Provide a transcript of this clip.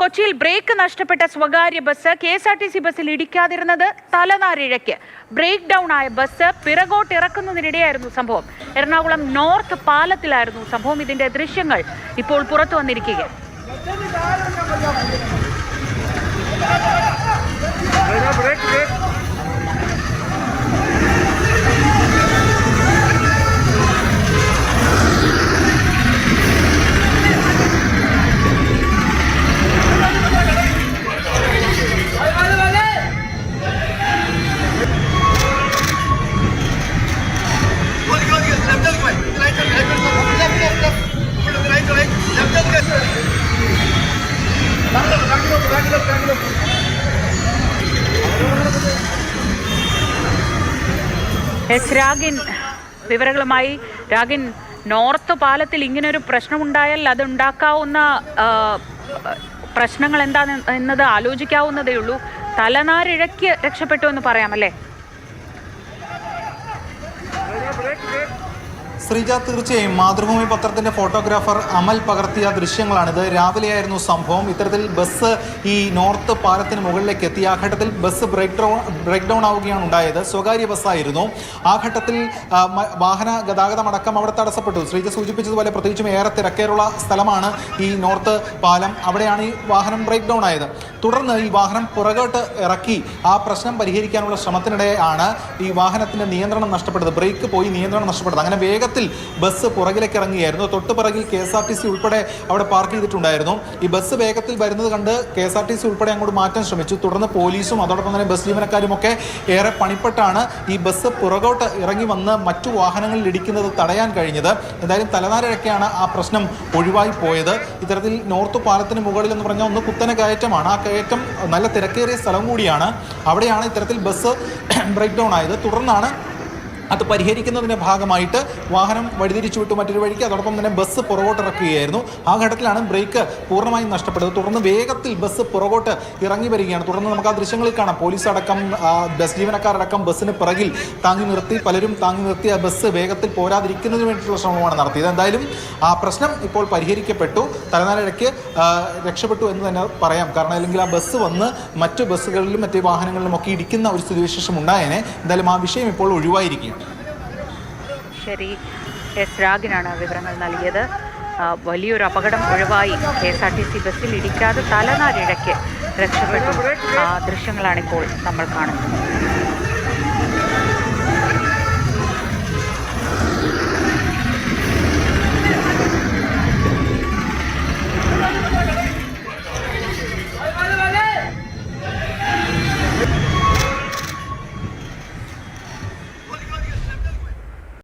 കൊച്ചിയിൽ ബ്രേക്ക് നഷ്ടപ്പെട്ട സ്വകാര്യ ബസ് KSRTC ബസ്സിൽ ഇടിക്കാതിരുന്നത് തലനാരിഴയ്ക്ക്. ബ്രേക്ക് ഡൗൺ ആയ ബസ് പിറകോട്ട് ഇറക്കുന്നതിനിടെയായിരുന്നു സംഭവം. എറണാകുളം നോർത്ത് പാലത്തിലായിരുന്നു സംഭവം. ഇതിന്റെ ദൃശ്യങ്ങൾ ഇപ്പോൾ പുറത്തു വന്നിരിക്കുകയാണ്. രാഗിൻ വിവരങ്ങളുമായി. രാഗിൻ, നോർത്ത് പാലത്തിൽ ഇങ്ങനൊരു പ്രശ്നമുണ്ടായാൽ അതുണ്ടാക്കാവുന്ന പ്രശ്നങ്ങൾ എന്താണെന്നത് ആലോചിക്കാവുന്നതേ ഉള്ളൂ. തലനാരിഴയ്ക്ക് രക്ഷപ്പെട്ടു എന്ന് പറയാമല്ലേ? ശ്രീജ, തീർച്ചയായും മാതൃഭൂമി പത്രത്തിന്റെ ഫോട്ടോഗ്രാഫർ അമൽ പകർത്തിയ ദൃശ്യങ്ങളാണിത്. രാവിലെയായിരുന്നു സംഭവം. ഇത്തരത്തിൽ ബസ് ഈ നോർത്ത് പാലത്തിന് മുകളിലേക്ക് എത്തി. ആ ഘട്ടത്തിൽ ബസ് ബ്രേക്ക് ഡൗൺ ആവുകയാണ് ഉണ്ടായത്. സ്വകാര്യ ബസ്സായിരുന്നു. ആ ഘട്ടത്തിൽ വാഹന ഗതാഗതമടക്കം അവിടെ തടസ്സപ്പെട്ടു. ശ്രീജ സൂചിപ്പിച്ചതുപോലെ പ്രത്യേകിച്ചും ഏറെ തിരക്കേറുള്ള സ്ഥലമാണ് ഈ നോർത്ത് പാലം. അവിടെയാണ് ഈ വാഹനം ബ്രേക്ക് ഡൗൺ ആയത്. തുടർന്ന് ഈ വാഹനം പുറകോട്ട് ഇറക്കി ആ പ്രശ്നം പരിഹരിക്കാനുള്ള ശ്രമത്തിനിടെയാണ് ഈ വാഹനത്തിന്റെ നിയന്ത്രണം നഷ്ടപ്പെട്ടത്. ബ്രേക്ക് പോയി നിയന്ത്രണം നഷ്ടപ്പെട്ടത്. അങ്ങനെ വേഗത്തിൽ ബസ് പുറകിലേക്ക് ഇറങ്ങിയായിരുന്നു. തൊട്ട് പിറകിൽ KSRTC ഉൾപ്പെടെ അവിടെ പാർക്ക് ചെയ്തിട്ടുണ്ടായിരുന്നു. ഈ ബസ് വേഗത്തിൽ വരുന്നത് കണ്ട് KSRTC ഉൾപ്പെടെ അങ്ങോട്ട് മാറ്റാൻ ശ്രമിച്ചു. തുടർന്ന് പോലീസും അതോടൊപ്പം തന്നെ ബസ് ജീവനക്കാരും ഒക്കെ ഏറെ പണിപ്പെട്ടാണ് ഈ ബസ് പുറകോട്ട് ഇറങ്ങി വന്ന് മറ്റു വാഹനങ്ങളിൽ ഇടിക്കുന്നത് തടയാൻ കഴിഞ്ഞത്. എന്തായാലും തലനാരിഴയ്ക്കാണ് ആ പ്രശ്നം ഒഴിവായി പോയത്. ഇത്തരത്തിൽ നോർത്ത് പാലത്തിന് മുകളിൽ എന്ന് പറഞ്ഞാൽ ഒന്ന് കുത്തനെ കയറ്റമാണ്. ആ കയറ്റം നല്ല തിരക്കേറിയ സ്ഥലം കൂടിയാണ്. അവിടെയാണ് ഇത്തരത്തിൽ ബസ് ബ്രേക്ക് ഡൗൺ ആയത്. തുടർന്നാണ് അത് പരിഹരിക്കുന്നതിൻ്റെ ഭാഗമായിട്ട് വാഹനം വഴിതിരിച്ചു വിട്ടു മറ്റൊരു വഴിക്ക്. അതോടൊപ്പം തന്നെ ബസ് പുറകോട്ടിറക്കുകയായിരുന്നു. ആ ഘട്ടത്തിലാണ് ബ്രേക്ക് പൂർണ്ണമായും നഷ്ടപ്പെട്ടത്. തുടർന്ന് വേഗത്തിൽ ബസ് പുറകോട്ട് ഇറങ്ങി വരികയാണ്. തുടർന്ന് നമുക്ക് ആ ദൃശ്യങ്ങളിൽ കാണാം. പോലീസ് അടക്കം ബസ് ജീവനക്കാരടക്കം ബസ്സിന് പിറകിൽ താങ്ങി നിർത്തി. പലരും താങ്ങി നിർത്തി ആ ബസ് വേഗത്തിൽ പോരാതിരിക്കുന്നതിന് വേണ്ടിയിട്ടുള്ള ശ്രമമാണ് നടത്തിയത്. എന്തായാലും ആ പ്രശ്നം ഇപ്പോൾ പരിഹരിക്കപ്പെട്ടു. തലനാരിഴയ്ക്ക് രക്ഷപ്പെട്ടു എന്ന് തന്നെ പറയാം. കാരണം അല്ലെങ്കിൽ ആ ബസ് വന്ന് മറ്റു ബസ്സുകളിലും മറ്റു വാഹനങ്ങളിലും ഒക്കെ ഇടിക്കുന്ന ഒരു സ്ഥിതിവിശേഷം ഉണ്ടായേനെ. എന്തായാലും ആ വിഷയം ഇപ്പോൾ ഒഴിവായിരിക്കും. ശരി, രാഗിനാണ് വിവരങ്ങൾ നൽകിയത്. വലിയൊരു അപകടം ഒഴിവായി. KSRTC ബസ്സിൽ ഇടിക്കാതെ തലനാരിഴയ്ക്ക് രക്ഷപ്പെട്ടു. ദൃശ്യങ്ങളാണിപ്പോൾ നമ്മൾ കാണുന്നത്.